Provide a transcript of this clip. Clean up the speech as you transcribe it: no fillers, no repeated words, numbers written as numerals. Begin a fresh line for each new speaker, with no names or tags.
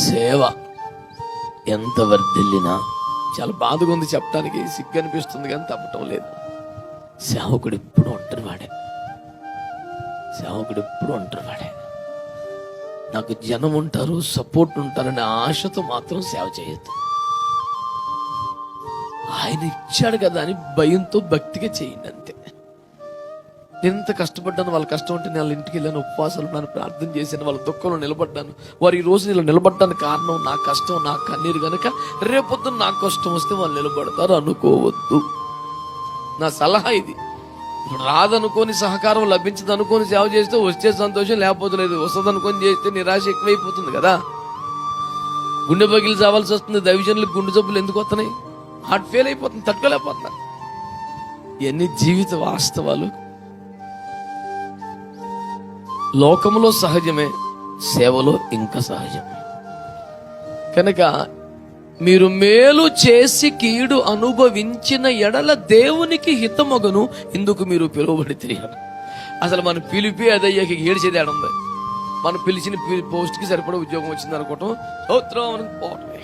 సేవ ఎంత వర్ధిల్లినా, చాలా బాధగా ఉంది చెప్పడానికి, సిగ్గు అనిపిస్తుంది కానీ తప్పటం లేదు. సేవకుడు ఎప్పుడు ఒంటరివాడే, సేవకుడు ఎప్పుడు ఒంటరివాడే. నాకు జనం ఉంటారు, సపోర్ట్ ఉంటారనే ఆశతో మాత్రం సేవ చేయొద్దు. ఆయన ఇచ్చాడు కదా అని భయంతో భక్తిగా చేయండి అంతే. నేను ఎంత కష్టపడ్డాను, వాళ్ళ కష్టం ఉంటే నేను వాళ్ళ ఇంటికి వెళ్ళాను, ఉపవాసాలు ఉన్నాను, ప్రార్థన చేశాను, వాళ్ళ దుఃఖంలో నిలబడ్డాను. వారు ఈ రోజు ఇలా నిలబడ్డానికి కారణం నా కష్టం, నా కన్నీరు కనుక రేపొద్దున నాకు కష్టం వస్తే వాళ్ళు నిలబడతారు అనుకోవద్దు. నా సలహా ఇది. ఇప్పుడు రాదనుకోని, సహకారం లభించదు అనుకోని సేవ చేస్తే వచ్చే సంతోషం, లేకపోతే లేదు. వస్తుంది అనుకొని చేస్తే నిరాశ ఎక్కువైపోతుంది కదా. గుండె పగిలి చావాల్సి వస్తుంది. దైవజనులకు గుండె జబ్బులు ఎందుకు వస్తున్నాయి? హార్ట్ ఫెయిల్ అయిపోతుంది, తట్టుకోలేకపోతున్నా. ఎన్ని జీవిత వాస్తవాలు. లోకంలో సహజమే, సేవలో ఇంకా సహజం. కనుక మీరు మేలు చేసి కీడు అనుభవించిన ఎడల దేవునికి హితమగును, ఇందుకు మీరు పిలువబడి తెలియాలి. అసలు మన పిలిపి అదయ్యాక ఏడ్చేది ఏడుంది. మనం పిలిచిన పోస్ట్కి సరిపడే ఉద్యోగం వచ్చింది అనుకోవటం, స్తోత్రం అని పోవటమే.